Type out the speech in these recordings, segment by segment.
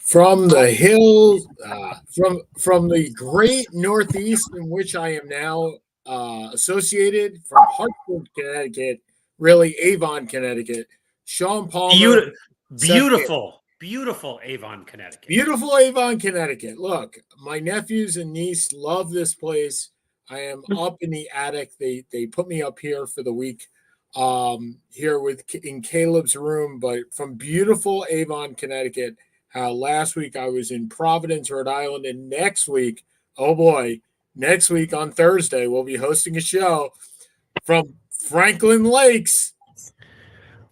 from the hills, from the great Northeast in which I am now associated, from Hartford, Connecticut, really Avon, Connecticut. Sean Palmer, Beautiful, Seth beautiful Avon, Connecticut. Beautiful Avon, Connecticut. Look, my nephews and niece love this place. I am up in the attic. They put me up here for the week, here in Caleb's room. But from beautiful Avon, Connecticut. Last week I was in Providence, Rhode Island, and next week, oh boy, next week on Thursday we'll be hosting a show from Franklin Lakes.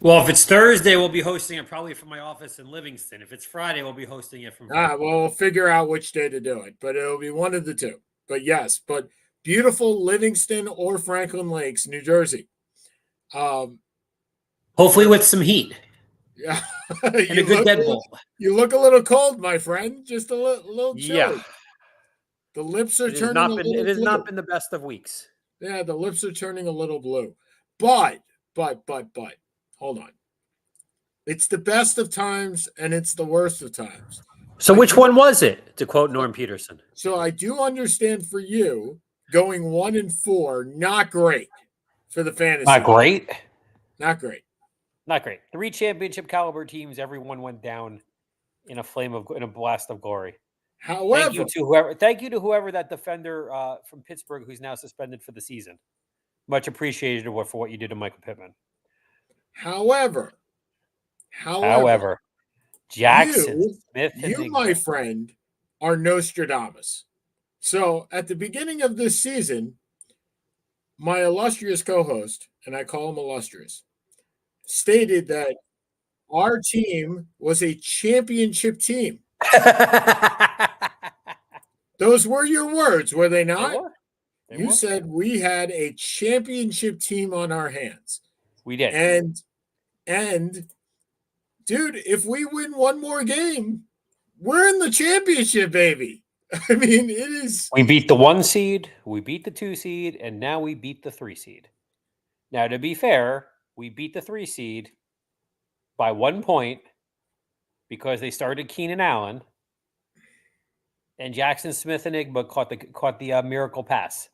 Well, if it's Thursday, we'll be hosting it probably from my office in Livingston. If it's Friday, we'll be hosting it from. Well, we'll figure out which day to do it, but it'll be one of the two. But yes, but beautiful Livingston or Franklin Lakes, New Jersey. Hopefully with some heat. Yeah, and a good Deadbolt. You look a little cold, my friend. Just a little chilly. Yeah. The lips are turning a little blue. It has not been the best of weeks. Yeah, the lips are turning a little blue. But, hold on. It's the best of times and it's the worst of times. So which one was it, to quote Norm Peterson? So I do understand for you, going 1-4, not great for the fantasy. Not great? Not great. Not great. 3 championship caliber teams, everyone went down in a blast of glory. However, thank you to whoever that defender from Pittsburgh who's now suspended for the season. Much appreciated for what you did to Michael Pittman. However, Jackson Smith, you, my friend, are Nostradamus. So at the beginning of this season, my illustrious co-host, and I call him illustrious, stated that our team was a championship team. Those were your words, were they not? You said we had a championship team on our hands. We did. And dude, if we win one more game, we're in the championship, baby. I mean, it is. We beat the 1 seed, we beat the 2 seed, and now we beat the 3 seed. Now, to be fair, we beat the 3 seed by 1 point because they started Keenan Allen, and Jackson Smith Enigma caught the miracle pass,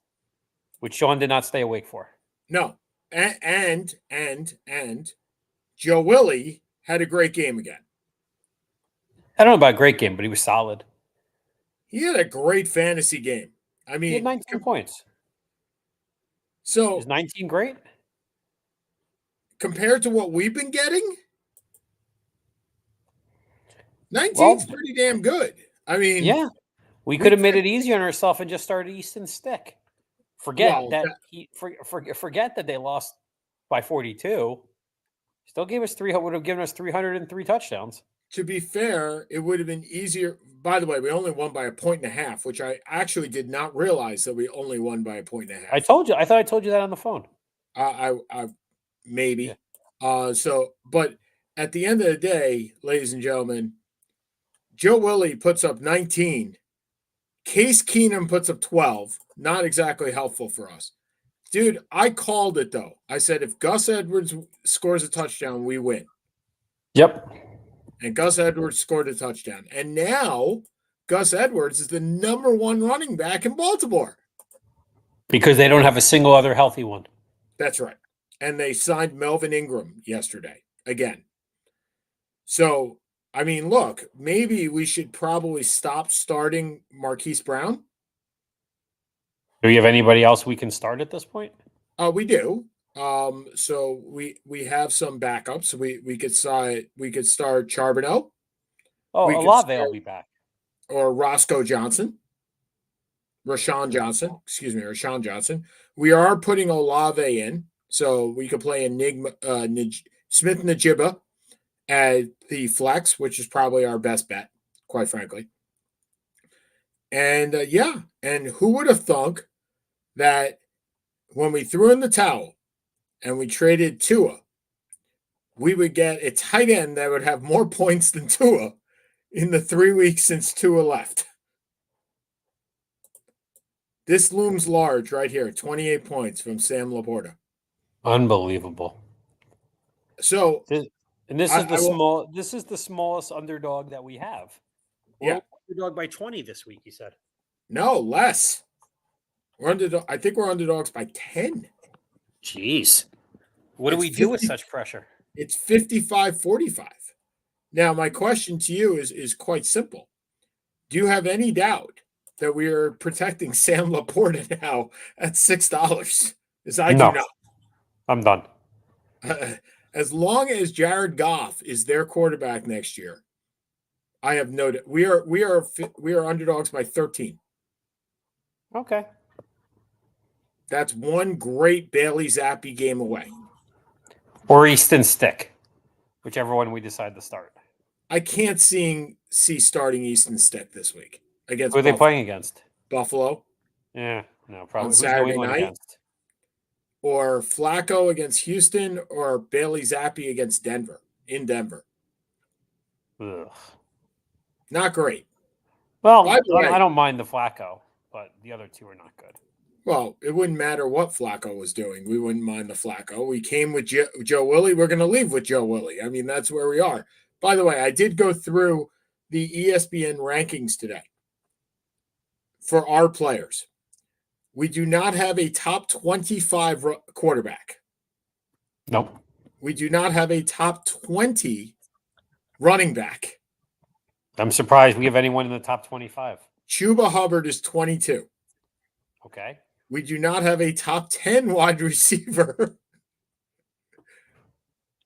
which Sean did not stay awake for. No, and Joe Willie had a great game again. I don't know about a great game, but he was solid. He had a great fantasy game. I mean, he had 19 points. So is 19 great? Compared to what we've been getting, 19's pretty damn good. I mean, yeah, we could have made it easier on ourselves and just started Easton Stick. Forget that they lost by 42. Still gave us would have given us 303 touchdowns. To be fair, it would have been easier. By the way, we only won by 1.5, which I actually did not realize that we only won by 1.5. I told you. I thought I told you that on the phone. I maybe. Yeah. But at the end of the day, ladies and gentlemen, Joe Willie puts up 19. Case Keenum puts up 12. Not exactly helpful for us. Dude, I called it, though. I said, if Gus Edwards scores a touchdown, we win. Yep. And Gus Edwards scored a touchdown. And now Gus Edwards is the number 1 running back in Baltimore. Because they don't have a single other healthy one. That's right. And they signed Melvin Ingram yesterday again. So, I mean, look, maybe we should probably stop starting Marquise Brown. Do you have anybody else we can start at this point? We do. So we have some backups. We could start Charbonneau. Oh, Olave will be back. Or Rashawn Johnson. We are putting Olave in, so we could play Smith Najiba at the flex, which is probably our best bet, quite frankly. And and who would have thunk that when we threw in the towel and we traded Tua, we would get a tight end that would have more points than Tua in the 3 weeks since Tua left. This looms large right here, 28 points from Sam Laporta. Unbelievable. So, this is the smallest underdog that we have. We're Yeah. underdog by 20 this week, you said. No, less. We're underdog. I think we're underdogs by 10. Jeez. What do It's we do with 50 such pressure? It's 55-45. Now, my question to you is quite simple. Do you have any doubt that we are protecting Sam Laporta now at $6? Because I do No. not. I'm done. As long as Jared Goff is their quarterback next year, I have noted we are underdogs by 13. Okay. That's one great Bailey Zappi game away. Or Easton Stick, whichever one we decide to start. I can't see starting Easton Stick this week against Who are they Buffalo. playing against? Buffalo Yeah, no, on probably. Who's New Saturday England night, against? or Flacco against Houston, or Bailey Zappi against Denver in Denver. Ugh. Not great. Well, By the way, I don't mind the Flacco, but the other two are not good. well, it wouldn't matter what Flacco was doing. We wouldn't mind the Flacco. We came with Joe Willie. We're going to leave with Joe Willie. I mean, that's where we are. By the way, I did go through the ESPN rankings today for our players. We do not have a top 25 quarterback. Nope. We do not have a top 20 running back. I'm surprised we have anyone in the top 25. Chuba Hubbard is 22. Okay. We do not have a top 10 wide receiver.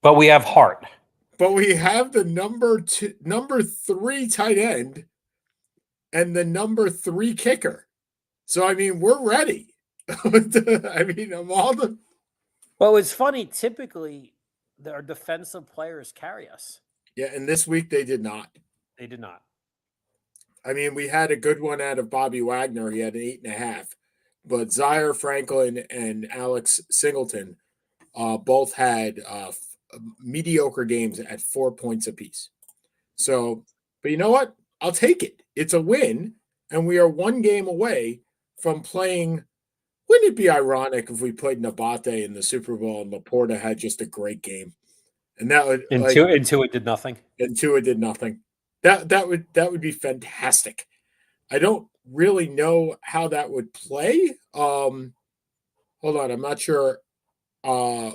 But we have Hart. But we have the number 3 tight end and the number 3 kicker. So, I mean, we're ready. I mean, I'm all the. Well, it's funny. Typically, our defensive players carry us. Yeah, and this week they did not. They did not. I mean, we had a good one out of Bobby Wagner. He had an 8.5. But Zaire Franklin and Alex Singleton both had mediocre games at 4 points apiece. So, but you know what? I'll take it. It's a win, and we are one game away from playing. Wouldn't it be ironic if we played Nabate in the Super Bowl and Laporta had just a great game? And that would Into it did nothing. And Tua did nothing. That would be fantastic. I don't really know how that would play. Hold on, I'm not sure. I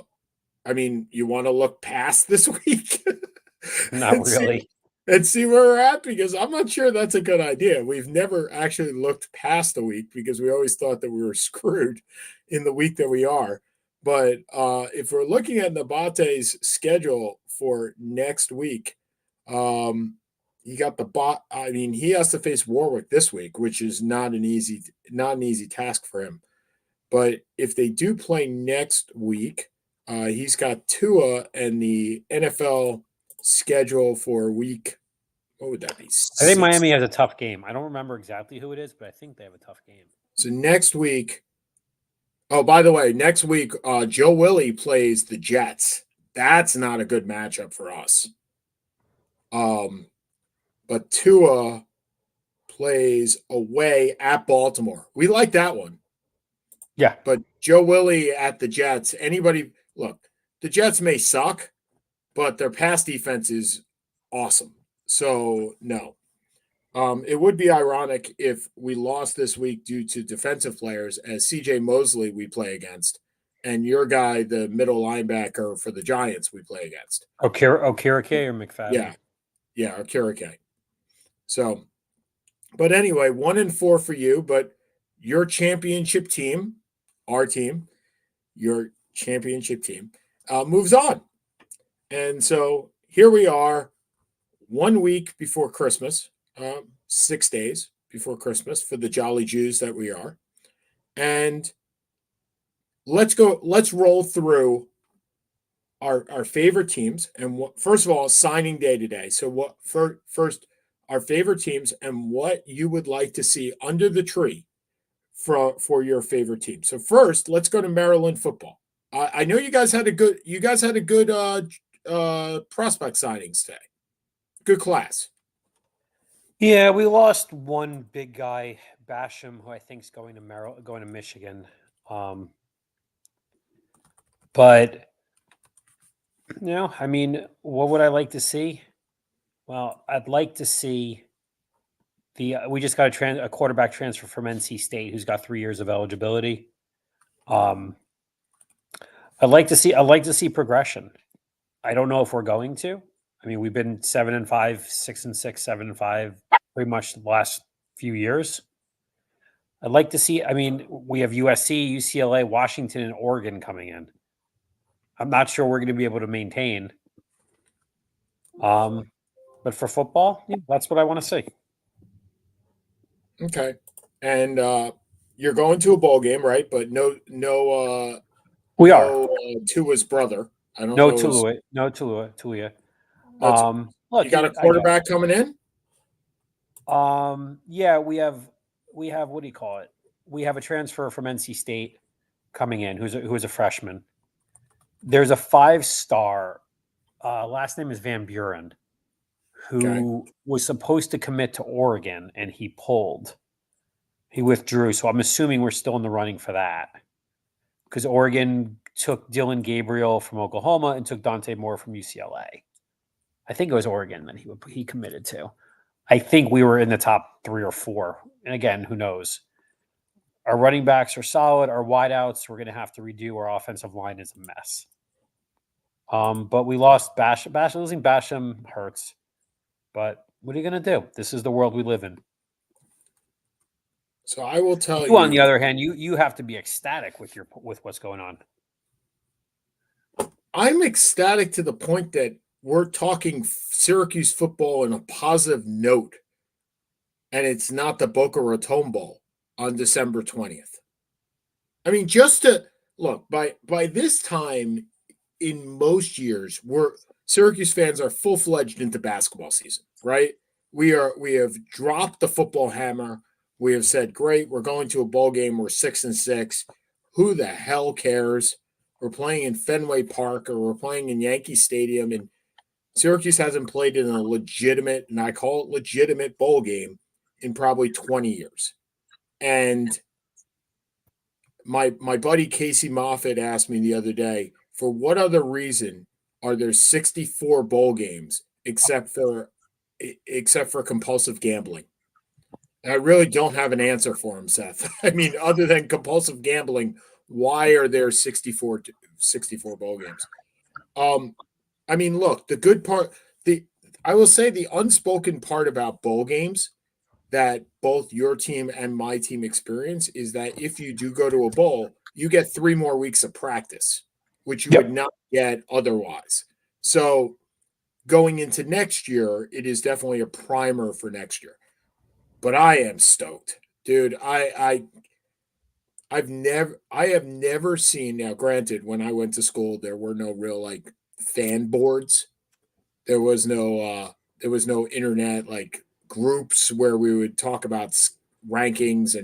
mean, you want to look past this week? Not really. And see where we're at, because I'm not sure that's a good idea. We've never actually looked past a week because we always thought that we were screwed in the week that we are. But if we're looking at Nabate's schedule for next week, he got the bot. I mean, he has to face Warwick this week, which is not an easy task for him. But if they do play next week, he's got Tua and the NFL schedule for week. What would that be? I think Miami has a tough game. I don't remember exactly who it is, but I think they have a tough game. So next week. Oh, by the way, next week, Joe Willie plays the Jets. That's not a good matchup for us. But Tua plays away at Baltimore. We like that one. Yeah. But Joe Willie at the Jets, look, the Jets may suck, but their pass defense is awesome. So, no. It would be ironic if we lost this week due to defensive players, as CJ Mosley we play against, and your guy, the middle linebacker for the Giants, we play against. Okirike or McFadden? Yeah, Okirike. So, but anyway, 1-4 for you, but your championship team, our team, your championship team, moves on. And so here we are, 1 week before Christmas, 6 days before Christmas for the Jolly Jews that we are. And let's roll through our favorite teams. And first of all, signing day today. So first, our favorite teams and what you would like to see under the tree for your favorite team. So first, let's go to Maryland football. I know you guys had a good prospect signings today. Good class. Yeah, we lost one big guy, Basham, who I think is going to Michigan. But I mean, what would I like to see? Well, I'd like to see We just got a quarterback transfer from NC State who's got 3 years of eligibility. I'd like to see progression. I don't know if we're going to. I mean, we've been 7-5, 6-6, 7-5, pretty much the last few years. I'd like to see. I mean, we have USC, UCLA, Washington, and Oregon coming in. I'm not sure we're going to be able to maintain. But for football, yeah, that's what I want to see. Okay, and you're going to a bowl game, right? But no, We are. Tua's brother. I don't No know. Tua. Look, you got a quarterback coming in. Yeah, we have. What do you call it? We have a transfer from NC State coming in, who's a freshman. There's a 5-star. Last name is Van Buren, who was supposed to commit to Oregon, and he pulled. He withdrew, so I'm assuming we're still in the running for that. Because Oregon took Dylan Gabriel from Oklahoma and took Dante Moore from UCLA. I think it was Oregon that he committed to. I think we were in the top 3 or 4. And again, who knows? Our running backs are solid. Our wideouts, we're going to have to redo. Our offensive line is a mess. But we lost Basham. Losing Basham hurts. But what are you going to do? This is the world we live in. So I will tell you. On the other hand, you have to be ecstatic with what's going on. I'm ecstatic to the point that we're talking Syracuse football in a positive note, and it's not the Boca Raton Bowl on December 20th. I mean, just to look, by this time in most years, Syracuse fans are full-fledged into basketball season, right? We have dropped the football hammer. We have said, great, we're going to a bowl game. We're 6-6. Who the hell cares? We're playing in Fenway Park or we're playing in Yankee Stadium, and Syracuse hasn't played in a legitimate, and I call it legitimate, bowl game in probably 20 years. And my buddy Casey Moffitt asked me the other day, for what other reason are there 64 bowl games except for compulsive gambling? And I really don't have an answer for him, Seth. I mean, other than compulsive gambling, why are there 64 bowl games? I mean, look, the good part, I will say the unspoken part about bowl games that both your team and my team experience is that if you do go to a bowl, you get 3 more weeks of practice, which you would not get otherwise. So going into next year, it is definitely a primer for next year. But I am stoked, dude. I have never seen. Now, granted, when I went to school, there were no real like fan boards. There was no internet like groups where we would talk about rankings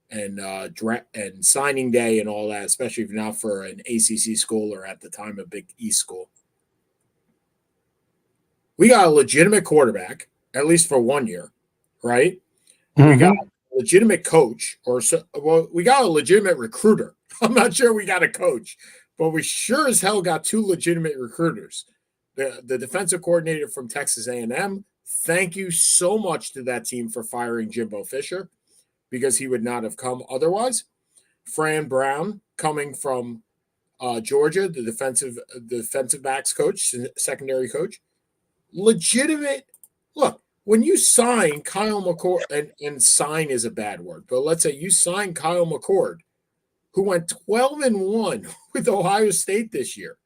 and signing day and all that, especially if not for an ACC school or at the time a Big East school. We got a legitimate quarterback, at least for 1 year, right? Mm-hmm. We got a legitimate coach, we got a legitimate recruiter. I'm not sure we got a coach, but we sure as hell got 2 legitimate recruiters. The defensive coordinator from Texas A&M, thank you so much to that team for firing Jimbo Fisher, because he would not have come otherwise. Fran Brown coming from Georgia, the defensive backs coach, secondary coach. Legitimate. Look, when you sign Kyle McCord, and sign is a bad word, but let's say you sign Kyle McCord, who went 12-1 with Ohio State this year.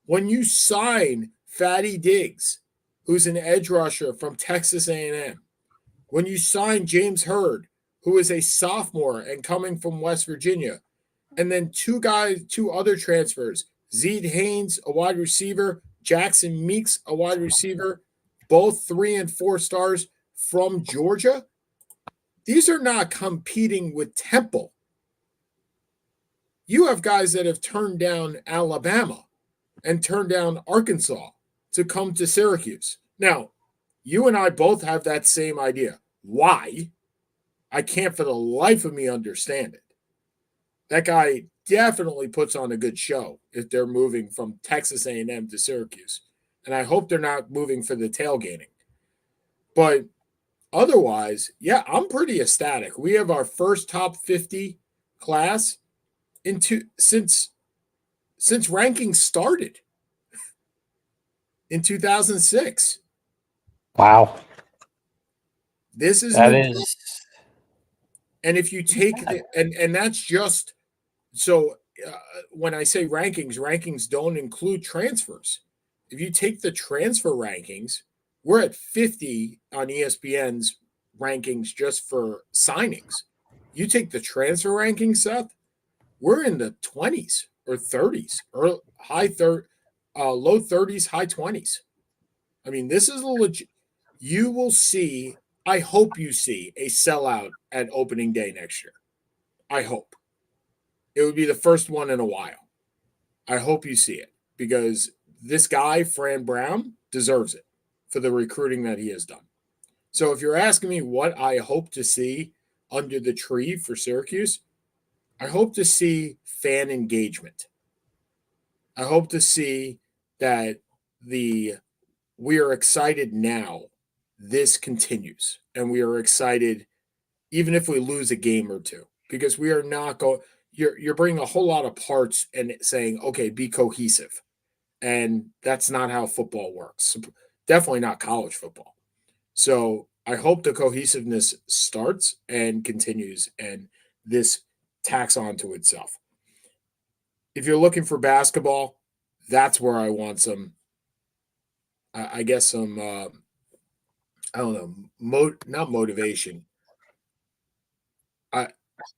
When you sign Fatty Diggs, who's an edge rusher from Texas A&M, when you sign James Hurd, who is a sophomore and coming from West Virginia, and then 2 other transfers, Zeed Haynes, a wide receiver, Jackson Meeks, a wide receiver, both 3 and 4 stars from Georgia. These are not competing with Temple. You have guys that have turned down Alabama and turned down Arkansas to come to Syracuse. Now, you and I both have that same idea. Why? I can't for the life of me understand it. That guy definitely puts on a good show if they're moving from Texas A&M to Syracuse. And I hope they're not moving for the tailgating. But otherwise, yeah, I'm pretty ecstatic. We have our first top 50 class since rankings started in 2006. Wow. This is That an is and if you take the and that's just so when I say rankings don't include transfers. If you take the transfer rankings, we're at 50 on ESPN's rankings just for signings. You take the transfer rankings, Seth, we're in the 20s or 30s or low 30s, high 20s. I mean, this is a legit. You will see, I hope you see a sellout at opening day next year. I hope. It would be the first one in a while. I hope you see it because this guy, Fran Brown, deserves it for the recruiting that he has done. So if you're asking me what I hope to see under the tree for Syracuse, I hope to see fan engagement. I hope to see that we are excited now. This continues, and we are excited even if we lose a game or two because we are not going. You're bringing a whole lot of parts and saying, okay, be cohesive, and that's not how football works. Definitely not college football. So I hope the cohesiveness starts and continues, and this tacks onto itself. If you're looking for basketball, that's where I want some. I guess some. I don't know. Not motivation.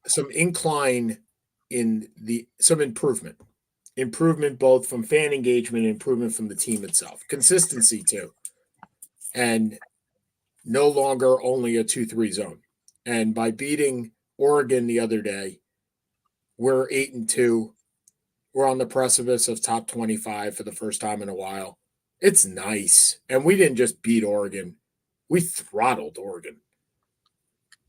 Some incline in some improvement both from fan engagement and improvement from the team itself, consistency too, and no longer only a 2-3 zone. And by beating Oregon the other day, we're 8-2. We're on the precipice of top 25 for the first time in a while. It's nice, and we didn't just beat Oregon; we throttled Oregon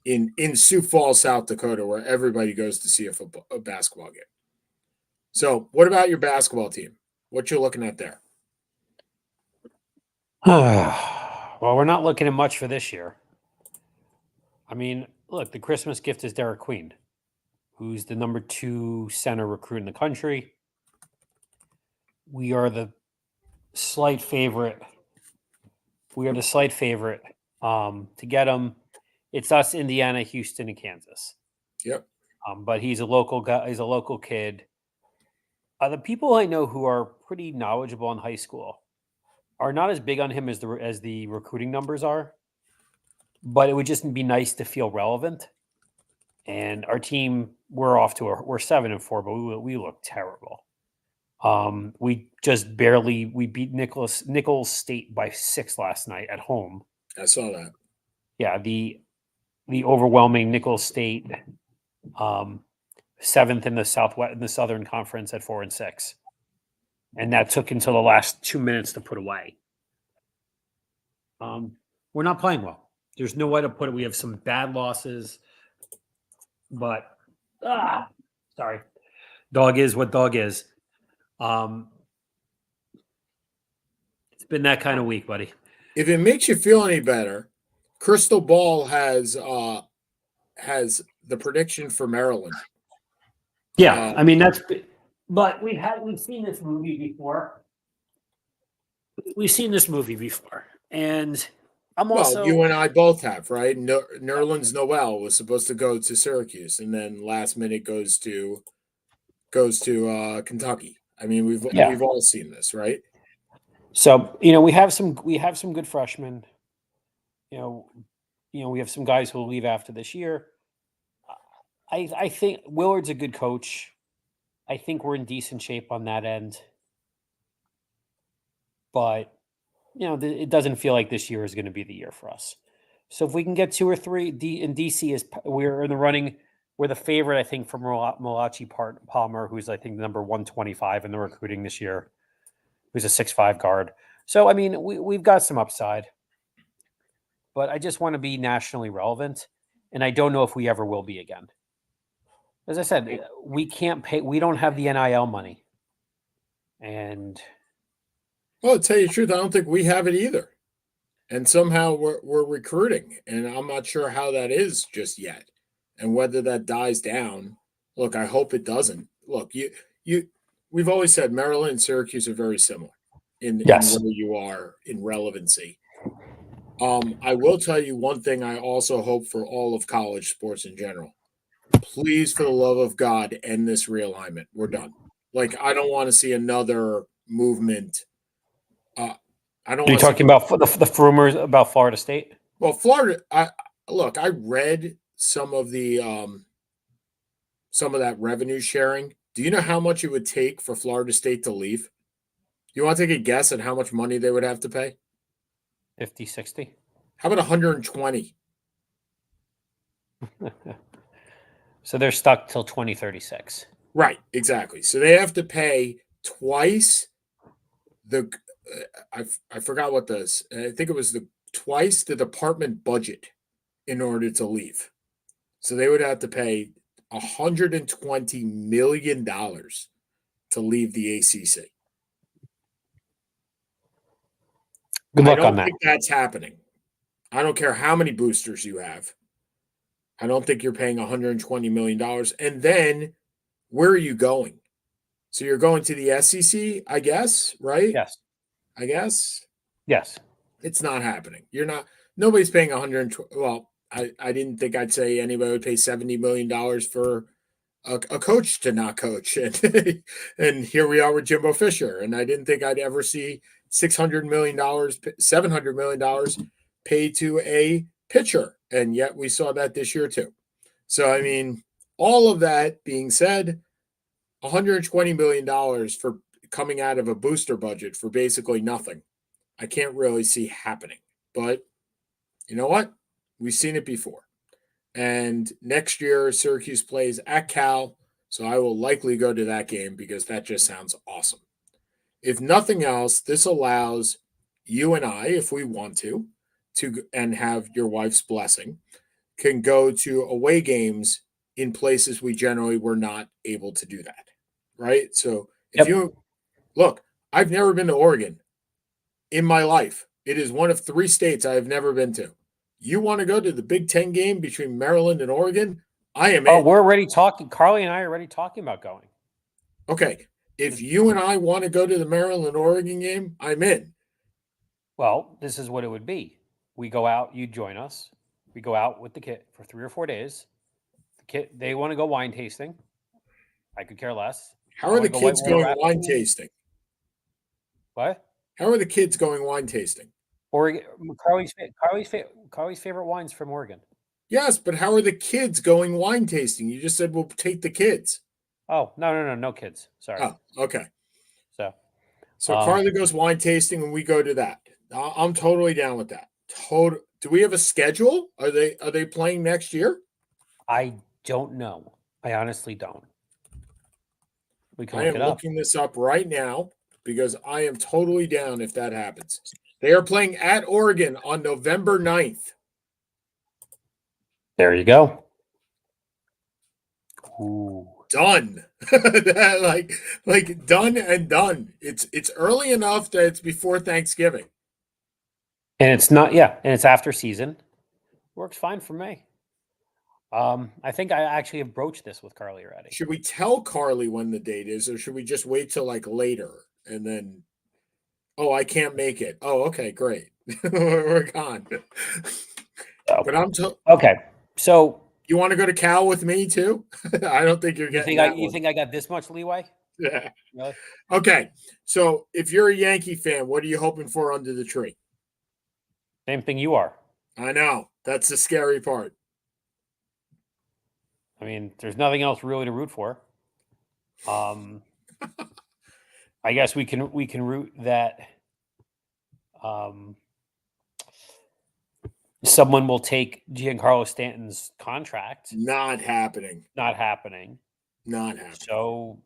in Sioux Falls, South Dakota, where everybody goes to see a basketball game. So, what about your basketball team? What you looking at there? well, we're not looking at much for this year. I mean, look, the Christmas gift is Derek Queen, who's the number 2 center recruit in the country. We are the slight favorite. To get him. It's us, Indiana, Houston, and Kansas. Yep. But he's a local guy. He's a local kid. The people I know who are pretty knowledgeable in high school are not as big on him as the recruiting numbers are. But it would just be nice to feel relevant. And our team, we're 7-4, but we look terrible. We just barely beat Nichols State by 6 last night at home. I saw that. Yeah, the overwhelming Nichols State, 7th in the Southern Conference at 4-6, and that took until the last 2 minutes to put away. We're not playing well. There's no way to put it. We have some bad losses, but sorry, dog is what dog is. It's been that kind of week, buddy. If it makes you feel any better, Crystal Ball has the prediction for Maryland. Yeah, I mean but we've seen this movie before. And I'm also. Well, you and I both have, right? Nerlens Noel was supposed to go to Syracuse, and then last minute goes to Kentucky. I mean, we've all seen this, right? So we have some good freshmen. We have some guys who will leave after this year. I think Willard's a good coach. I think we're in decent shape on that end. But it doesn't feel like this year is going to be the year for us. So if we can get 2 or 3, in DC we're in the running. We're the favorite, I think, for Malachi Palmer, who's I think number 125 in the recruiting this year. Who's a 6'5" guard. So I mean, we've got some upside. But I just want to be nationally relevant, and I don't know if we ever will be again. As I said, we can't pay. We don't have the NIL money, and well, to tell you the truth, I don't think we have it either. and somehow we're recruiting, and I'm not sure how that is just yet, and whether that dies down. Look, I hope it doesn't. Look, you we've always said Maryland and Syracuse are very similar in Yes. where you are in relevancy. I will tell you one thing I also hope for all of college sports in general. Please, for the love of God, end this realignment. We're done. Like, I don't want to see another movement. I don't Are you want to see. talking about the rumors about Florida State? Well, Florida. I read some of that revenue sharing. Do you know how much it would take for Florida State to leave? You want to take a guess at how much money they would have to pay? 50, 60? How about 120? So they're stuck till 2036. Right, exactly. So they have to pay twice the. I forgot what this. I think it was the twice the department budget in order to leave. So they would have to pay $120 million to leave the ACC. Good I luck on don't that. think that's happening. I don't care how many boosters you have. I don't think you're paying $120 million. And then where are you going? So you're going to the SEC, I guess, right? Yes. I guess Yes. it's not happening. You're not, nobody's paying 120. Well, I didn't think I'd say anybody would pay $70 million for a coach to not coach. And here we are with Jimbo Fisher. And I didn't think I'd ever see $600 million, $700 million paid to a pitcher. And yet we saw that this year too. So, I mean, all of that being said, $120 million for coming out of a booster budget for basically nothing. I can't really see happening. But you know what? We've seen it before. And next year, Syracuse plays at Cal. So I will likely go to that game because that just sounds awesome. If nothing else, this allows you and I, if we want to and have your wife's blessing, can go to away games in places we generally were not able to do that. Right. So if Yep. you look, I've never been to Oregon in my life. It is one of 3 states I have never been to. You want to go to the Big Ten game between Maryland and Oregon? I am Oh, in. we're already talking. Carly and I are already talking about going. Okay. If you and I want to go to the Maryland Oregon game, I'm in. Well, this is what it would be. We go out, you join us. We go out with the kid for 3 or 4 days. The kid, they want to go wine tasting. I could care less. How I are want the to go kids whitewater going wine rafting. tasting? What? How are the kids going wine tasting? Oregon. Carly's favorite wines from Oregon. Yes, but how are the kids going wine tasting? You just said we'll take the kids. Oh, no kids. Sorry. Oh, okay. So, So Carly goes wine tasting and we go to that. I'm totally down with that. Do we have a schedule? Are they playing next year? I don't know. I honestly don't. We can I look am it up. looking this up right now because I am totally down if that happens. They are playing at Oregon on November 9th. There you go. Ooh. Done. like done and done. It's early enough that it's before Thanksgiving. And it's not, yeah, and it's after season. Works fine for me. I think I actually have broached this with Carly already. Should we tell Carly when the date is, or should we just wait till like later and then? Oh, I can't make it. Oh, okay, great. We're gone. So, But okay. So you want to go to Cal with me too? I don't think you're you getting think that you one. think I got this much leeway? Yeah. Really? Okay. So if you're a Yankee fan, what are you hoping for under the tree? Same thing you are. I know. That's the scary part. I mean, there's nothing else really to root for. I guess we can root that someone will take Giancarlo Stanton's contract. Not happening. Not happening. Not happening. So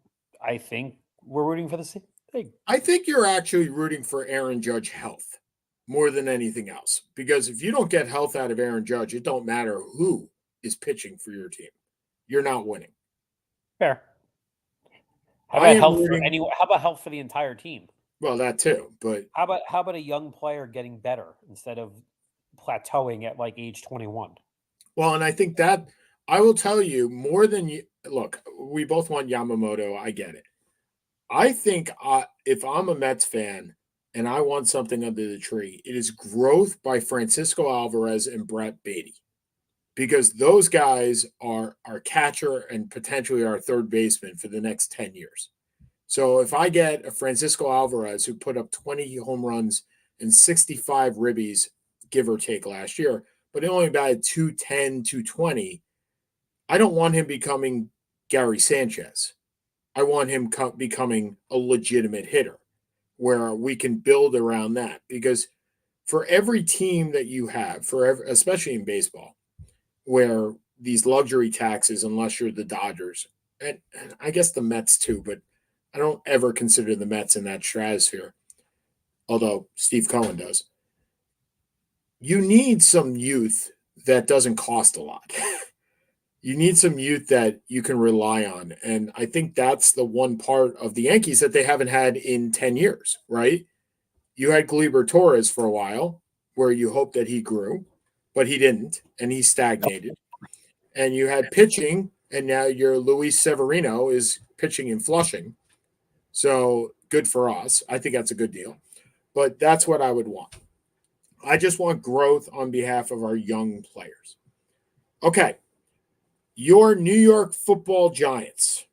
I think we're rooting for the same thing. I think you're actually rooting for Aaron Judge health more than anything else. Because if you don't get health out of Aaron Judge, it don't matter who is pitching for your team. You're not winning. Fair. How I about am health rooting- for anyone? How about health for the entire team? Well, that too, but How about a young player getting better instead of plateauing at like age 21? well, and I think that I will tell you more than you look, we both want Yamamoto. I get it. I think if I'm a Mets fan and I want something under the tree, it is growth by Francisco Alvarez and Brett Beatty because those guys are our catcher and potentially our third baseman for the next 10 years. So if I get a Francisco Alvarez who put up 20 home runs and 65 ribbies, give or take last year, but he only batted 210, 220, I don't want him becoming Gary Sanchez. I want him becoming a legitimate hitter where we can build around that because for every team that you have, especially in baseball, where these luxury taxes, unless you're the Dodgers, and I guess the Mets too, but I don't ever consider the Mets in that stratosphere, although Steve Cohen does. You need some youth that doesn't cost a lot. You need some youth that you can rely on. And I think that's the one part of the Yankees that they haven't had in 10 years, right? You had Gleyber Torres for a while where you hoped that he grew, but he didn't, and he stagnated. And you had pitching, and now your Luis Severino is pitching in Flushing. So good for us. I think that's a good deal. But that's what I would want. I just want growth on behalf of our young players. Okay. Your New York Football Giants.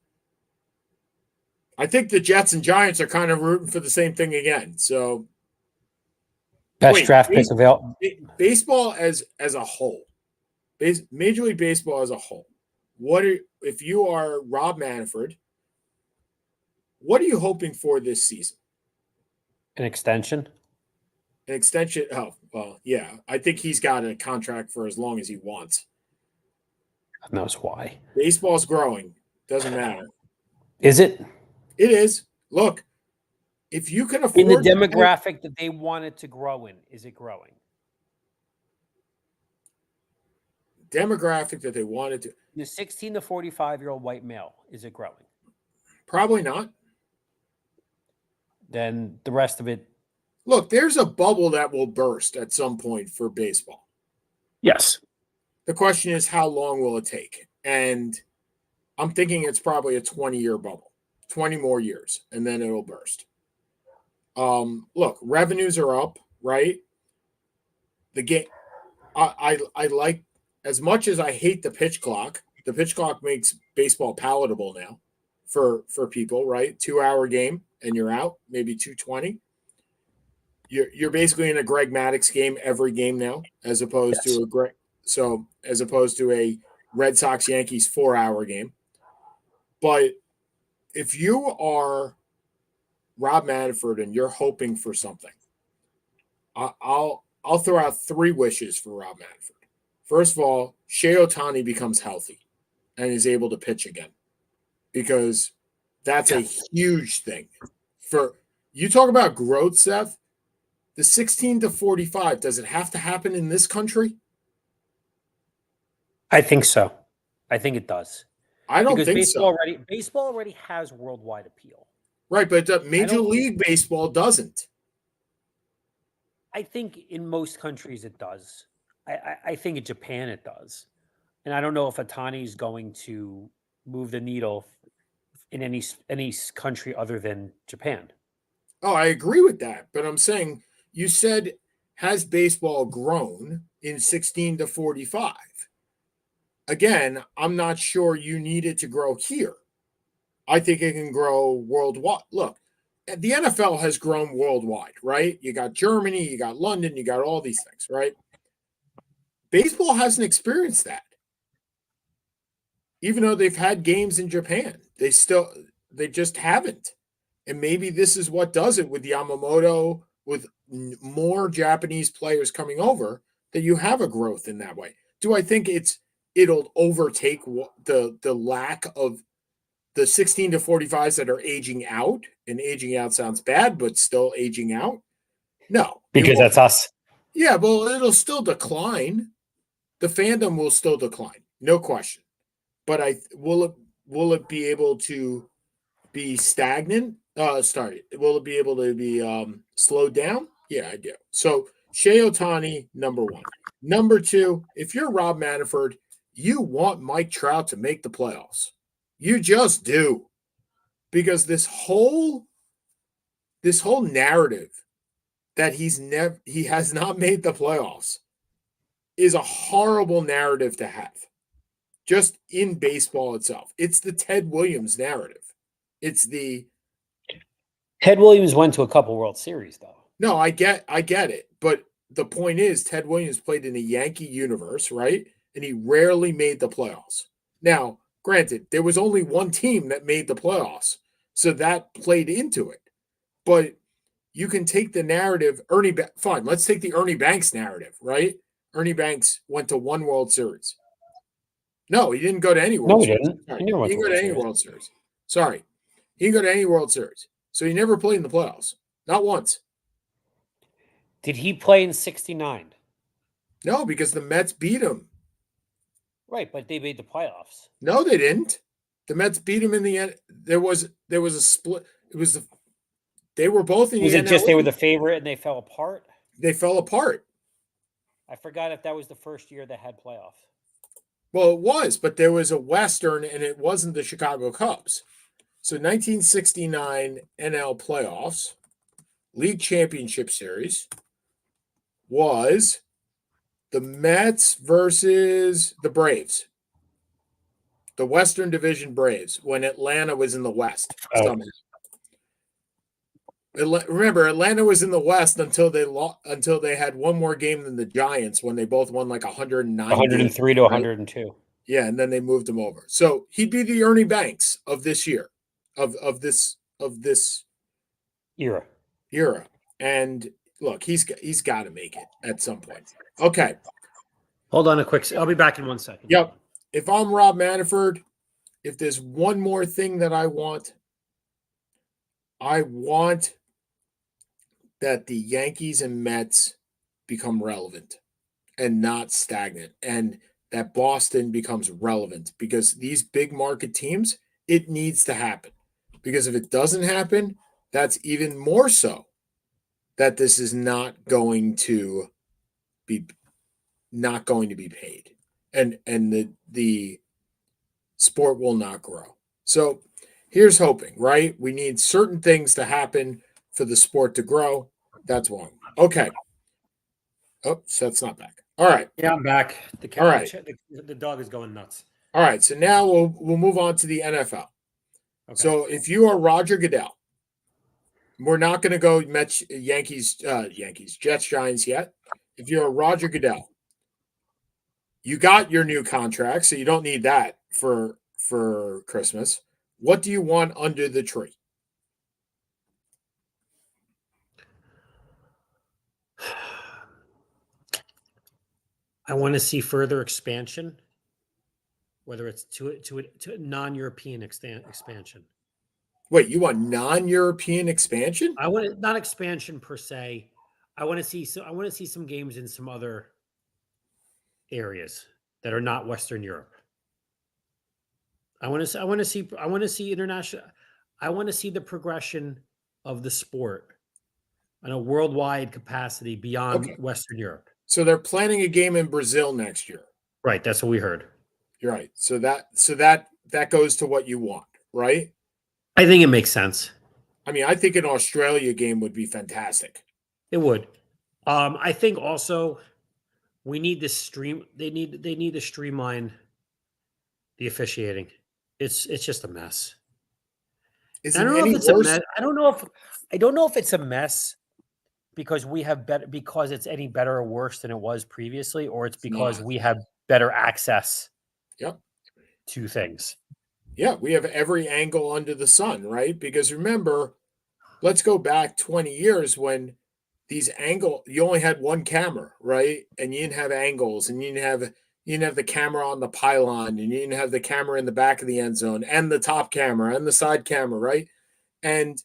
I think the Jets and Giants are kind of rooting for the same thing again. So Best draft pick available. Baseball as a whole. Major League Baseball as a whole. If you are Rob Manfred, what are you hoping for this season? An extension? An extension? Oh, well, yeah. I think he's got a contract for as long as he wants. God knows why. Baseball's growing. Doesn't matter. Is it? It is. Look, if you can afford in the demographic that they want it to grow in, is it growing? Demographic that they wanted to. The 16 to 45-year-old white male, is it growing? Probably not. Then the rest of it. Look, there's a bubble that will burst at some point for baseball. Yes. The question is, how long will it take? And I'm thinking it's probably a 20-year bubble, 20 more years, and then it'll burst. Look, revenues are up, right? The game, I like, as much as I hate the pitch clock makes baseball palatable now for people, right? 2-hour game and you're out, maybe 220. You're basically in a Greg Maddux game every game now, as opposed to a Red Sox Yankees 4-hour game. But if you are Rob Manfred and you're hoping for something, I'll throw out 3 wishes for Rob Manfred. First of all, Shea Ohtani becomes healthy and is able to pitch again, because that's a huge thing. For you talk about growth, Seth. The 16 to 45, does it have to happen in this country? I think so. I think it does. I don't think so. Baseball already has worldwide appeal. Right, but Major League Baseball doesn't. I think in most countries it does. I think in Japan it does. And I don't know if Otani is going to move the needle in any country other than Japan. Oh, I agree with that. But I'm saying, you said, has baseball grown in 16 to 45? Again, I'm not sure you need it to grow here. I think it can grow worldwide. Look, the NFL has grown worldwide, right? You got Germany, you got London, you got all these things, right? Baseball hasn't experienced that. Even though they've had games in Japan, they just haven't. And maybe this is what does it with Yamamoto, with more Japanese players coming over, that you have a growth in that way. Do I think it'll overtake the lack of the 16 to 45s that are aging out? And aging out sounds bad, but still aging out? No. Because that's us. Yeah, well, it'll still decline. The fandom will still decline, no question. But will it be able to be stagnant? Started. Will it be able to be slowed down? Yeah, I do. So Shea Otani, number one. Number two, if you're Rob Manfred, you want Mike Trout to make the playoffs. You just do. Because this whole narrative that he has not made the playoffs is a horrible narrative to have. Just in baseball itself. It's the Ted Williams narrative. It's the Ted Williams went to a couple World Series, though. no, I get it. But the point is Ted Williams played in a Yankee universe, right? And he rarely made the playoffs. Now, granted, there was only one team that made the playoffs. So that played into it. But you can take the narrative, fine, let's take the Ernie Banks narrative, right? Ernie Banks went to one World Series. No, he didn't go to any World Series. No, he didn't. He never went He to didn't go to any World Series. Sorry. He didn't go to any World Series. So he never played in the playoffs. Not once. Did he play in '69? No, because the Mets beat him. Right, but they made the playoffs. No, they didn't. The Mets beat him in the end. There was a split. They were both in the Was it NL just they were East. the favorite and they fell apart? They fell apart. I forgot if that was the first year they had playoffs. Well, it was, but there was a Western, and it wasn't the Chicago Cubs. So 1969 NL playoffs, League Championship Series, was the Mets versus the Braves. The Western Division Braves, when Atlanta was in the West. Somehow. Remember, Atlanta was in the West until they had one more game than the Giants when they both won like 109 103 to 102. Yeah, and then they moved him over. So he'd be the Ernie Banks of this year, of this era. And look, he's got to make it at some point. Okay. Hold on a quick. I'll be back in 1 second. Yep. If I'm Rob Manfred, if there's one more thing that I want that the Yankees and Mets become relevant and not stagnant, and that Boston becomes relevant, because these big market teams, it needs to happen. Because if it doesn't happen, that's even more so that this is not going to be paid, and the sport will not grow. So here's hoping, right? We need certain things to happen for the sport to grow. That's one. Okay. Oh, Seth's not back. All right. Yeah, I'm back. All right. The dog is going nuts. All right. So now we'll move on to the NFL. Okay. So if you are Roger Goodell, we're not going to go Yankees, Jets, Giants yet. If you're Roger Goodell, you got your new contract, so you don't need that for Christmas. What do you want under the tree? I want to see further expansion, whether it's to a non-European expansion. Wait, you want non-European expansion? I want not expansion per se. I want to see some games in some other areas that are not Western Europe. I want to see international. I want to see the progression of the sport on a worldwide capacity beyond Western Europe. So they're planning a game in Brazil next year. Right, that's what we heard. You're right. So that goes to what you want, right? I think it makes sense. I mean, I think an Australia game would be fantastic. It would. I think also we need this stream. They need to streamline the officiating. It's just a mess. I don't know if it's a mess. I don't know if it's a mess because we have because it's any better or worse than it was previously, or it's because we have better access. Yep. To things. Yeah, we have every angle under the sun, right? Because remember, let's go back 20 years when you only had one camera, right? And you didn't have angles, and you didn't have the camera on the pylon, and you didn't have the camera in the back of the end zone, and the top camera and the side camera, right? And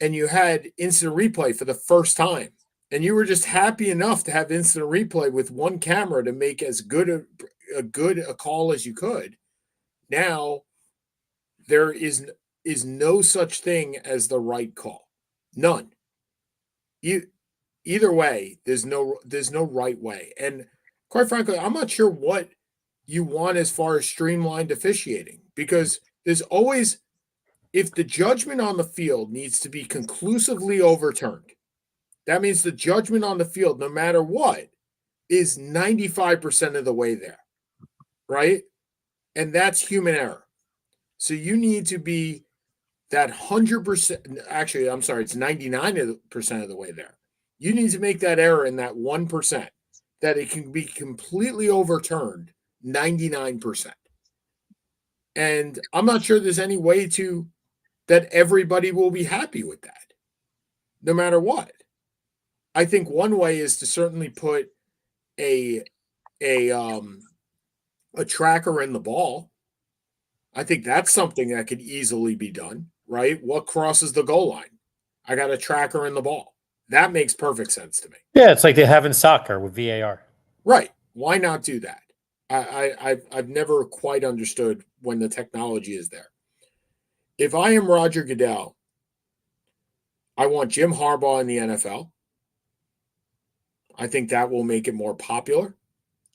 you had instant replay for the first time. And you were just happy enough to have instant replay with one camera to make as good a call as you could. Now, there is is no such thing as the right call. None. Either way, there's no right way. And quite frankly, I'm not sure what you want as far as streamlined officiating, because there's always, if the judgment on the field needs to be conclusively overturned, that means the judgment on the field, no matter what, is 95% of the way there, right? And that's human error. So you need to be that 100%. Actually, I'm sorry, it's 99% of the way there. You need to make that error in that 1% that it can be completely overturned 99%. And I'm not sure there's any way to that everybody will be happy with that, no matter what. I think one way is to certainly put a tracker in the ball. I think that's something that could easily be done, right? What crosses the goal line? I got a tracker in the ball. That makes perfect sense to me. Yeah, it's like they have in soccer with VAR. Right. Why not do that? I've never quite understood when the technology is there. If I am Roger Goodell, I want Jim Harbaugh in the NFL. I think that will make it more popular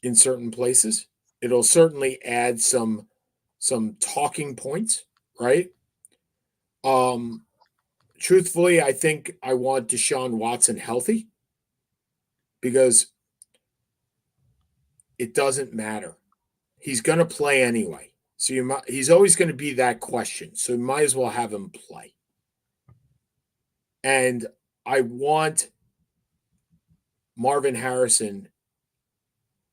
in certain places. It'll certainly add some talking points, right? Truthfully, I think I want Deshaun Watson healthy, because it doesn't matter. He's going to play anyway. So he's always going to be that question. So you might as well have him play. And I want Marvin Harrison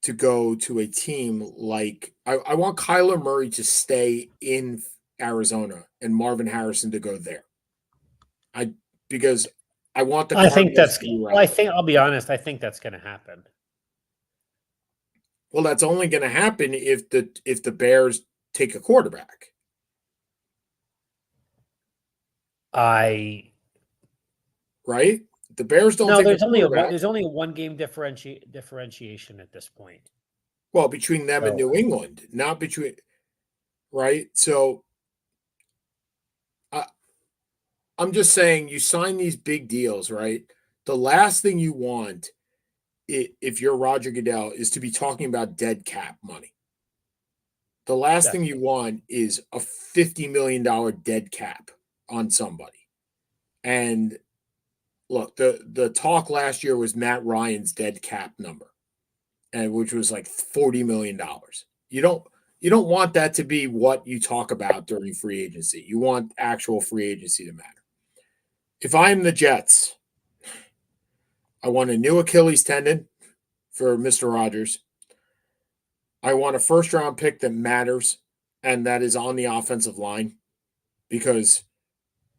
to go to a team like I want Kyler Murray to stay in Arizona and Marvin Harrison to go there. Because I want the. I think that's. Well, I think I'll be honest. I think that's going to happen. Well, that's only going to happen if the Bears take a quarterback. Right? The Bears don't. No, take there's only a one game differentiation at this point. Well, between them and New England, not between. Right, so I'm just saying, you sign these big deals, right? The last thing you want, if you're Roger Goodell, is to be talking about dead cap money. The last thing you want is a $50 million dead cap on somebody. And look, the talk last year was Matt Ryan's dead cap number, and which was like $40 million. You don't want that to be what you talk about during free agency. You want actual free agency to matter. If I'm the Jets, I want a new Achilles tendon for Mr. Rogers. I want a first-round pick that matters, and that is on the offensive line, because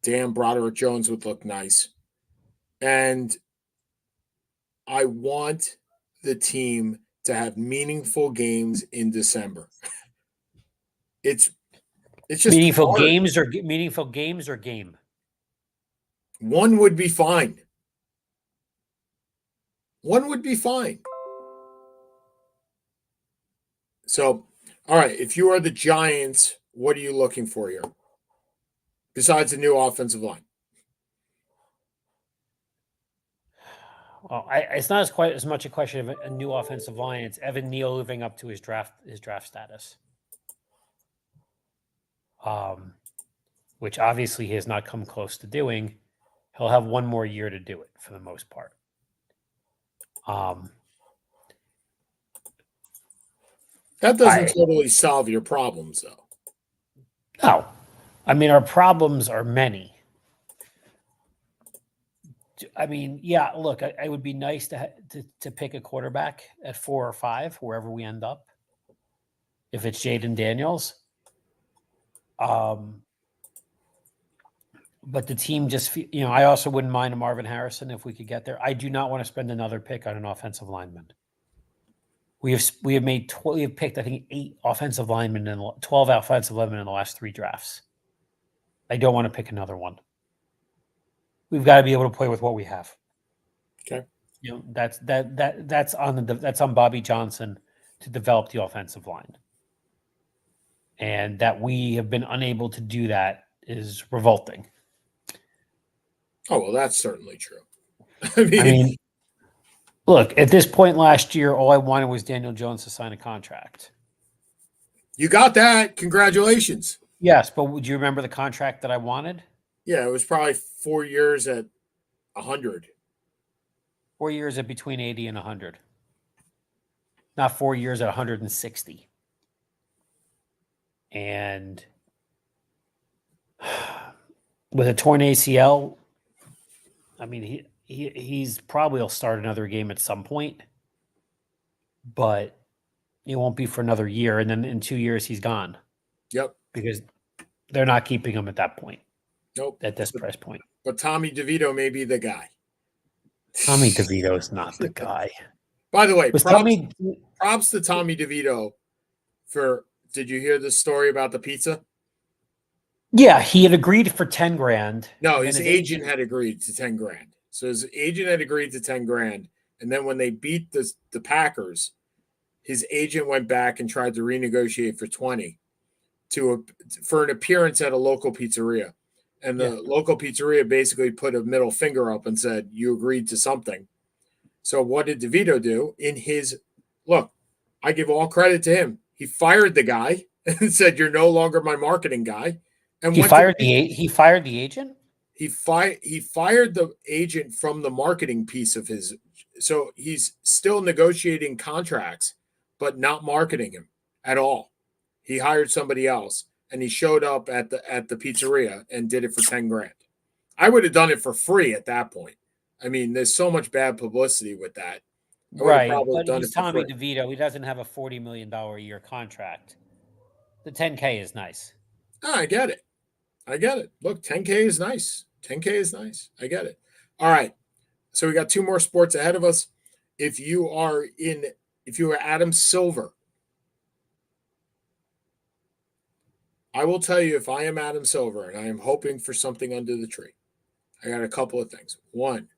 damn, Broderick Jones would look nice. And I want the team to have meaningful games in December. It's just meaningful hard. Meaningful games or game. One would be fine. One would be fine. So, all right, if you are the Giants, what are you looking for here? Besides a new offensive line. Well, it's not quite as much a question of a new offensive line. It's Evan Neal living up to his draft status, which obviously he has not come close to doing. He'll have one more year to do it for the most part. That doesn't totally solve your problems, though. No. I mean, our problems are many. I mean, yeah, look, I would be nice to pick a quarterback at 4 or 5, wherever we end up, if it's Jaden Daniels. But the team just, I also wouldn't mind a Marvin Harrison if we could get there. I do not want to spend another pick on an offensive lineman. We have picked, I think, 8 offensive linemen and 12 offensive linemen in the last 3 drafts. I don't want to pick another one. We've got to be able to play with what we have. Okay. That's on Bobby Johnson to develop the offensive line. And that we have been unable to do that is revolting. Oh, well, that's certainly true. I mean, look, at this point last year, all I wanted was Daniel Jones to sign a contract. You got that. Congratulations. Yes, but would you remember the contract that I wanted? Yeah, it was probably 4 years at 100. 4 years at between 80 and 100. Not 4 years at 160. And with a torn ACL, I mean, he's probably will start another game at some point, but it won't be for another year. And then in 2 years, he's gone. Yep. Because they're not keeping him at that point. Nope. At this price point. But Tommy DeVito may be the guy. Tommy DeVito is not the guy. By the way, props to Tommy DeVito for. Did you hear the story about the pizza? Yeah, he had agreed for 10 grand. No, his agent had agreed to 10 grand. So his agent had agreed to 10 grand. And then when they beat the Packers, his agent went back and tried to renegotiate for 20 for an appearance at a local pizzeria. And the local pizzeria basically put a middle finger up and said, you agreed to something. So what did DeVito do? Look, I give all credit to him. He fired the guy and said, you're no longer my marketing guy. And he fired the agent? He fired the agent from the marketing piece of his. So he's still negotiating contracts, but not marketing him at all. He hired somebody else, and he showed up at the pizzeria and did it for 10 grand. I would have done it for free at that point. I mean, there's so much bad publicity with that. Right, but he's Tommy DeVito. He doesn't have a $40 million a year contract. The 10K is nice. Oh, I get it. Look, 10K is nice. 10K is nice. I get it. All right. So we got 2 more sports ahead of us. If you are Adam Silver, I will tell you, if I am Adam Silver and I am hoping for something under the tree, I got a couple of things. 1,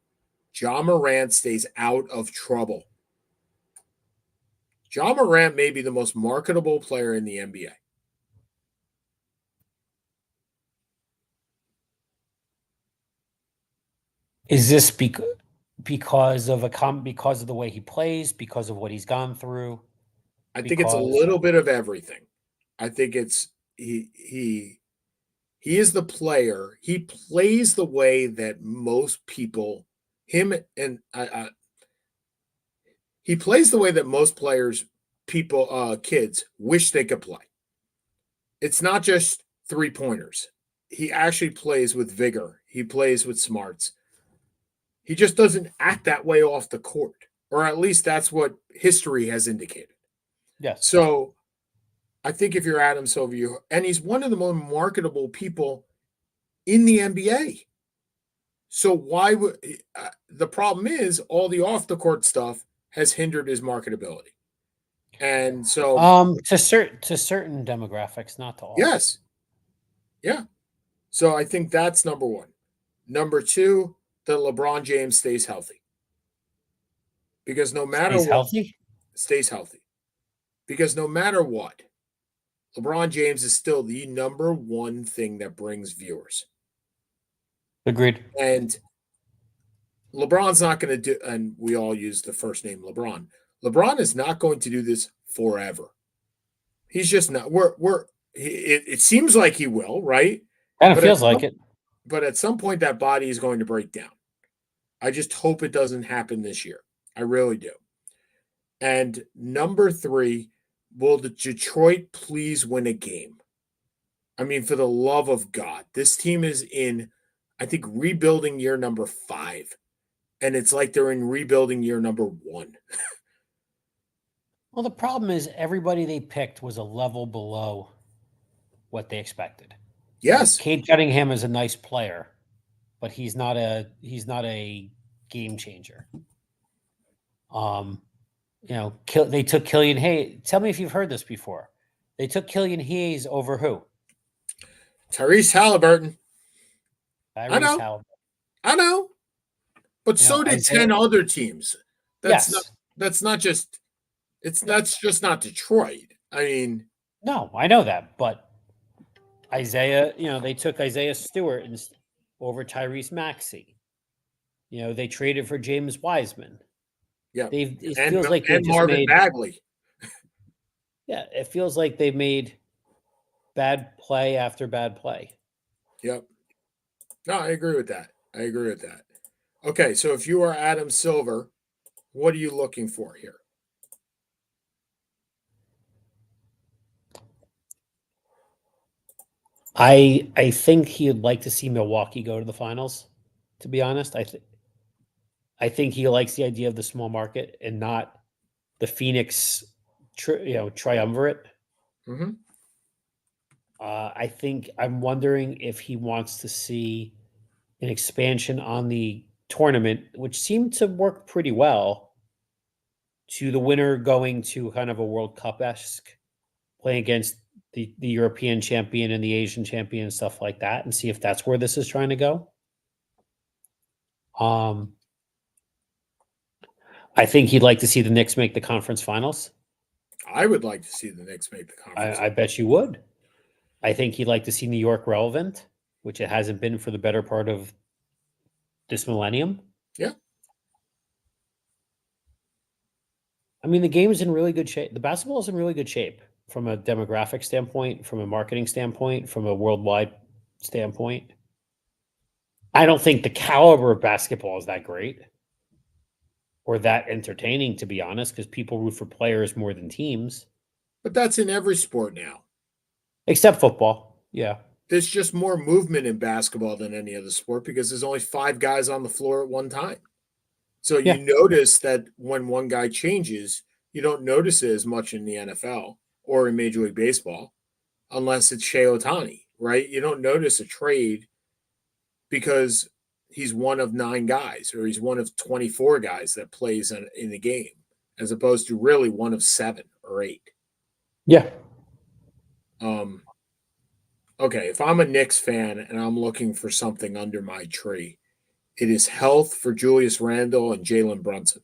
Ja Morant stays out of trouble. Ja Morant may be the most marketable player in the NBA. Is this because of the way he plays, because of what he's gone through? I think it's a little bit of everything. I think it's he is the player. He plays the way that most people, he plays the way that most players, kids wish they could play. It's not just 3-pointers. He actually plays with vigor. He plays with smarts. He just doesn't act that way off the court, or at least that's what history has indicated. Yes. So I think if you're Adam Silver, and he's one of the most marketable people in the NBA. So why would the problem is all the off the court stuff has hindered his marketability. And so to certain demographics, not to all. Yes. Yeah. So I think that's number 1. Number 2, that LeBron James stays healthy. Because no matter what, stays healthy. Because no matter what, LeBron James is still the number 1 thing that brings viewers. Agreed. And LeBron's not going to do, and we all use the first name LeBron. LeBron is not going to do this forever. He's just not. It seems like he will, right? Kind of feels like it. But at some point, that body is going to break down. I just hope it doesn't happen this year. I really do. And number 3, will the Detroit please win a game? I mean, for the love of God, this team is in, I think, rebuilding year number 5. And it's like they're in rebuilding year number 1. Well, the problem is everybody they picked was a level below what they expected. Yes. Cade Cunningham is a nice player, but he's not a game changer. They took Killian Hayes. Tell me if you've heard this before. They took Killian Hayes over who? Tyrese Halliburton. I know. But so did 10 other teams. That's not just Detroit. I mean, no, I know that, but Isaiah, they took Isaiah Stewart over Tyrese Maxey. They traded for James Wiseman. Yeah, It and feels like they've and just Marvin made, Bagley. yeah, it feels like they've made bad play after bad play. Yep. No, I agree with that. I agree with that. Okay, so if you are Adam Silver, what are you looking for here? I think he'd like to see Milwaukee go to the finals. To be honest, I think he likes the idea of the small market and not the Phoenix, triumvirate. Mm-hmm. I think I'm wondering if he wants to see an expansion on the tournament, which seemed to work pretty well, to the winner going to kind of a World Cup esque, playing against the European champion and the Asian champion and stuff like that, and see if that's where this is trying to go. I think he'd like to see the Knicks make the conference finals. I would like to see the Knicks make the conference. I bet you would. I think he'd like to see New York relevant, which it hasn't been for the better part of this millennium. Yeah. I mean, the game is in really good shape. The basketball is in really good shape from a demographic standpoint, from a marketing standpoint, from a worldwide standpoint. I don't think the caliber of basketball is that great or that entertaining, to be honest, because people root for players more than teams. But that's in every sport now. Except football. Yeah. There's just more movement in basketball than any other sport because there's only 5 guys on the floor at one time. So you notice that when one guy changes, you don't notice it as much in the NFL or in Major League Baseball unless it's Shea Ohtani, right? You don't notice a trade because he's one of 9 guys or he's one of 24 guys that plays in the game as opposed to really one of 7 or 8. Yeah. Okay, if I'm a Knicks fan and I'm looking for something under my tree, it is health for Julius Randle and Jalen Brunson.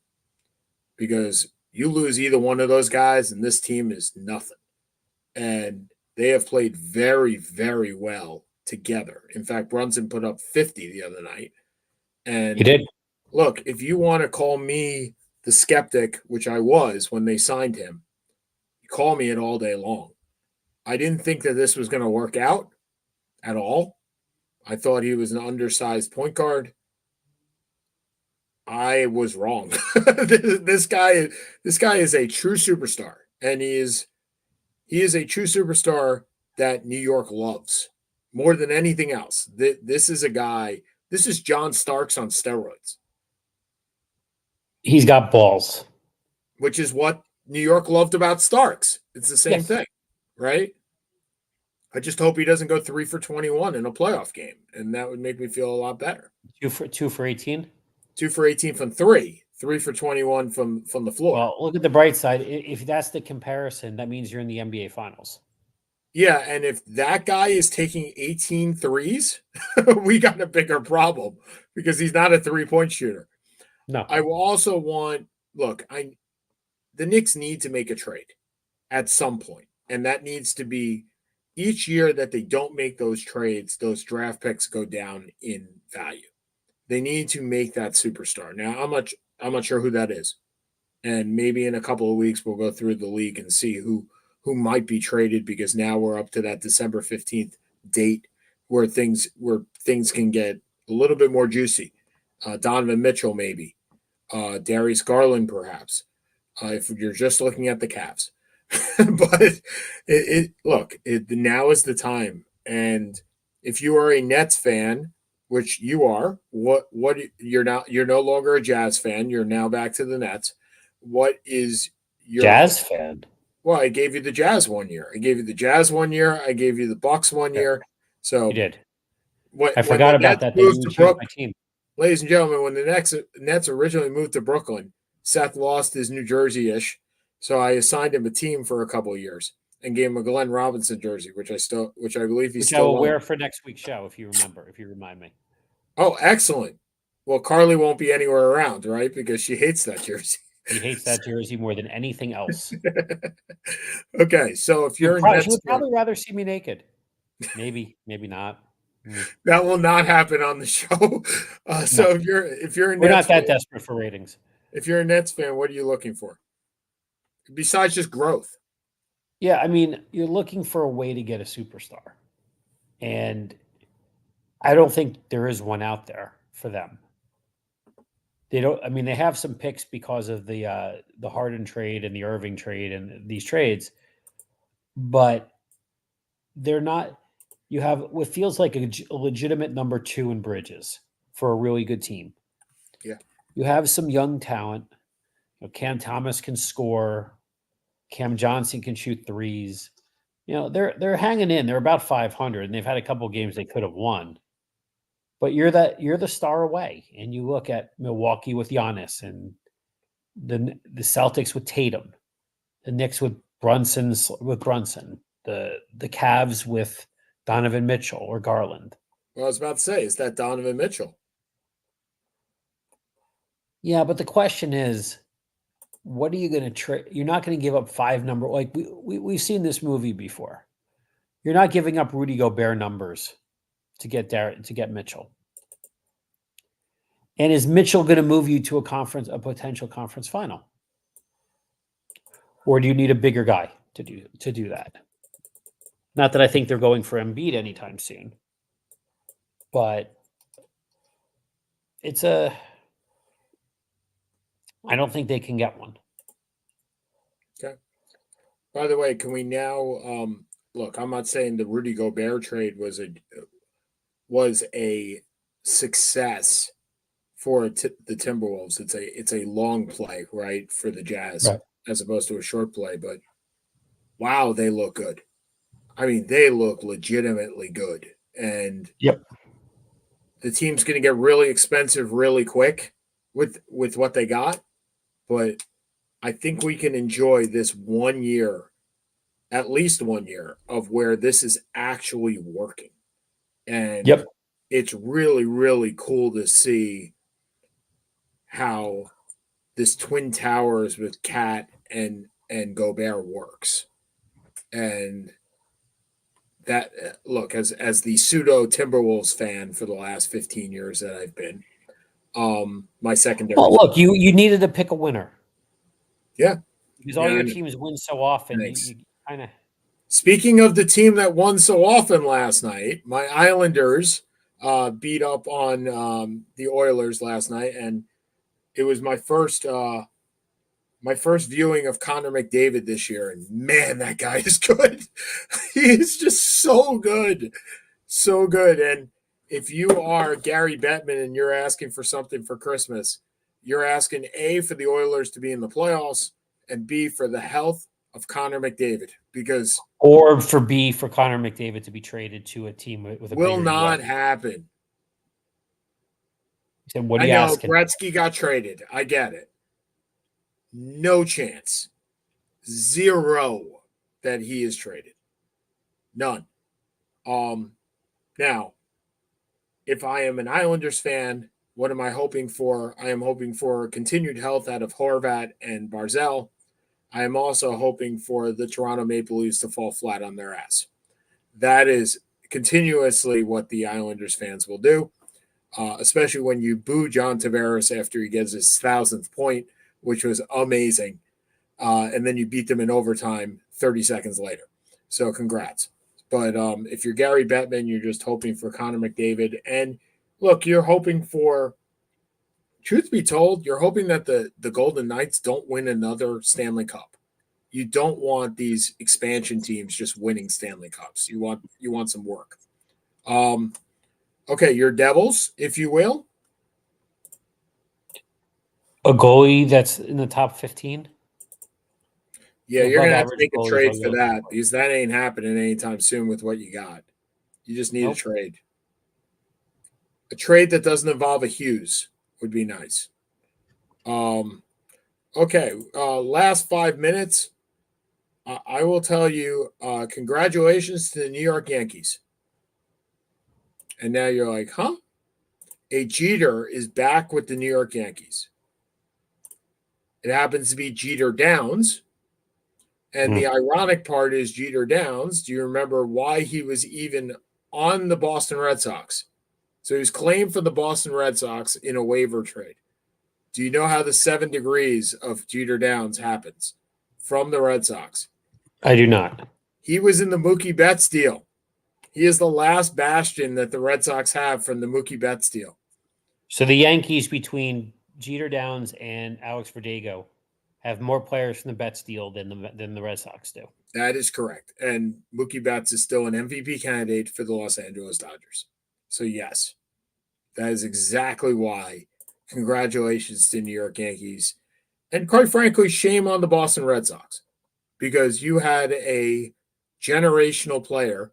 Because you lose either one of those guys, and this team is nothing. And they have played very, very well together. In fact, Brunson put up 50 the other night. And he did. Look, if you want to call me the skeptic, which I was when they signed him, you call me it all day long. I didn't think that this was going to work out at all. I thought he was an undersized point guard. I was wrong. this guy is a true superstar, and he is a true superstar that New York loves more than anything else. This is a guy. This is John Starks on steroids. He's got balls, which is what New York loved about Starks. It's the same thing, right? I just hope he doesn't go 3 for 21 in a playoff game, and that would make me feel a lot better. 2 for 18. 2 for 18 from 3. 3 for 21 from the floor. Well, look at the bright side. If that's the comparison, that means you're in the NBA Finals. Yeah, and if that guy is taking 18 threes, we got a bigger problem because he's not a three-point shooter. No. I will also want the Knicks need to make a trade at some point, and that needs to be each year that they don't make those trades, those draft picks go down in value. They need to make that superstar. Now, I'm not sure who that is. And maybe in a couple of weeks we'll go through the league and see who might be traded because now we're up to that December 15th date where things can get a little bit more juicy. Donovan Mitchell maybe. Darius Garland perhaps. If you're just looking at the Cavs. But now is the time. And if you are a Nets fan, which you are, you're no longer a Jazz fan, you're now back to the Nets. What is your Jazz fan? Well, I gave you the Jazz 1 year. I gave you the Jazz 1 year. I gave you the Bucks 1 year. So you did. I forgot about that. Moved to Brooklyn, my team. Ladies and gentlemen, when the Nets originally moved to Brooklyn, Seth lost his New Jersey-ish. So I assigned him a team for a couple of years and gave him a Glenn Robinson jersey, which I believe he's still I will wear for next week's show if you remind me. Oh, excellent. Well, Carly won't be anywhere around, right? Because she hates that jersey. He hates that jersey more than anything else. Okay, so if you're she would probably rather see me naked. Maybe, maybe not. That will not happen on the show. So No, if you're a we're Nets not that fan, desperate for ratings. if you're a Nets fan, what are you looking for besides just growth? Yeah, I mean, you're looking for a way to get a superstar, and I don't think there is one out there for them. They don't. I mean, they have some picks because of the Harden trade and the Irving trade and these trades, but they're not. You have what feels like a legitimate number two in Bridges for a really good team. Yeah. You have some young talent. Cam Thomas can score. Cam Johnson can shoot threes. They're hanging in. They're about 500, and they've had a couple games they could have won. But you're the star away, and you look at Milwaukee with Giannis, and the Celtics with Tatum, the Knicks with Brunson, the Cavs with Donovan Mitchell or Garland. Well, I was about to say, is that Donovan Mitchell? Yeah, but the question is, what are you going to trade? You're not going to give up like we've seen this movie before. You're not giving up Rudy Gobert numbers to get Mitchell. And is Mitchell going to move you to a potential conference final? Or do you need a bigger guy to do that? Not that I think they're going for Embiid anytime soon, but I don't think they can get one. Okay. By the way, can we now look? I'm not saying the Rudy Gobert trade was a success for the Timberwolves. It's a long play, right, for the Jazz Right. as opposed to a short play. But wow, they look good. I mean, they look legitimately good, and Yep. the team's going to get really expensive really quick with what they got. But I think we can enjoy this 1 year, at least 1 year, of where this is actually working. And Yep. it's really, really cool to see how this Twin Towers with Cat and Gobert works. And that look, as the pseudo Timberwolves fan for the last 15 years that I've been, my secondary. Well, look, you needed to pick a winner. Yeah. Because all your teams win so often, you kind of. Speaking of the team that won so often last night, my Islanders beat up on the Oilers last night, and it was my first viewing of Connor McDavid this year, and man, that guy is good. He is just so good, so good. And if you are Gary Bettman and you're asking for something for Christmas, you're asking A, for the Oilers to be in the playoffs, and B, for the health of Connor McDavid, because Or for Connor McDavid to be traded to a team with a will bigger not UA. happen. Said, what are I you know asking? Gretzky got traded. I get it. No chance. Zero that he is traded. None. Now, if I am an Islanders fan, what am I hoping for? I am hoping for continued health out of Horvat and Barzell. I am also hoping for the Toronto Maple Leafs to fall flat on their ass. That is continuously what the Islanders fans will do, especially when you boo John Tavares after he gets his 1,000th point, which was amazing. And then you beat them in overtime 30 seconds later. So congrats. But if you're Gary Bettman, you're just hoping for Connor McDavid. And look, you're hoping for, truth be told, you're hoping that the Golden Knights don't win another Stanley Cup. You don't want these expansion teams just winning Stanley Cups. You want some work. Okay, your Devils, if you will. A goalie that's in the top 15? Yeah, you're Above gonna have to average make a goalies trade all for year. that because that ain't happening anytime soon with what you got. You just need a Nope. trade. A trade that doesn't involve a Hughes would be nice. Okay, last 5 minutes. I will tell you, congratulations to the New York Yankees. And now you're like, huh? A Jeter is back with the New York Yankees. It happens to be Jeter Downs, And the ironic part is Jeter Downs. Do you remember why he was even on the Boston Red Sox? So he was claimed for the Boston Red Sox in a waiver trade. Do you know how the 7 degrees of Jeter Downs happens from the Red Sox? I do not. He was in the Mookie Betts deal. He is the last bastion that the Red Sox have from the Mookie Betts deal. So the Yankees, between Jeter Downs and Alex Verdugo, have more players from the Betts deal than the Red Sox do. That is correct. And Mookie Betts is still an MVP candidate for the Los Angeles Dodgers. So, yes, that is exactly why. Congratulations to New York Yankees. And quite frankly, shame on the Boston Red Sox, because you had a generational player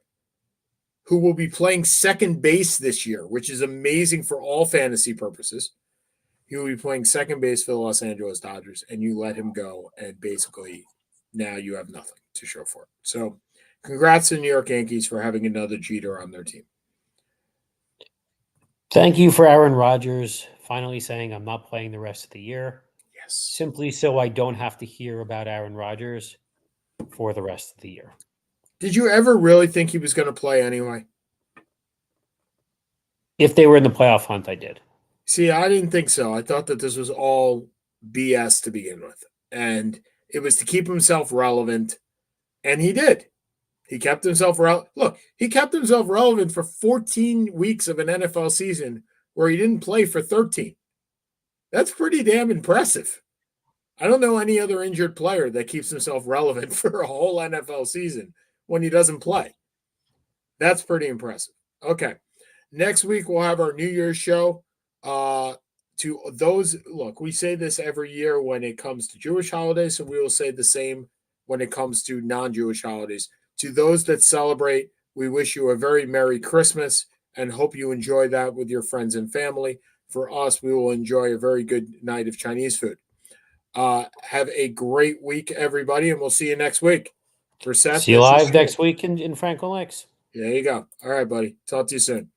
who will be playing second base this year, which is amazing for all fantasy purposes. He will be playing second base for the Los Angeles Dodgers, and you let him go, and basically now you have nothing to show for it. So congrats to New York Yankees for having another Jeter on their team. Thank you for Aaron Rodgers finally saying I'm not playing the rest of the year. Yes. Simply so I don't have to hear about Aaron Rodgers for the rest of the year. Did you ever really think he was going to play anyway? If they were in the playoff hunt, I did. See, I didn't think so. I thought that this was all BS to begin with. And it was to keep himself relevant. And he did. He kept himself relevant. Look, he kept himself relevant for 14 weeks of an NFL season where he didn't play for 13. That's pretty damn impressive. I don't know any other injured player that keeps himself relevant for a whole NFL season when he doesn't play. That's pretty impressive. Okay. Next week, we'll have our New Year's show. To those, look, we say this every year when it comes to Jewish holidays, so we will say the same when it comes to non-Jewish holidays. To those that celebrate, we wish you a very Merry Christmas and hope you enjoy that with your friends and family. For us, we will enjoy a very good night of Chinese food. Have a great week, everybody, and we'll see you next week. For Seth, see you live next week in Franklin Lakes. There you go. All right, buddy. Talk to you soon.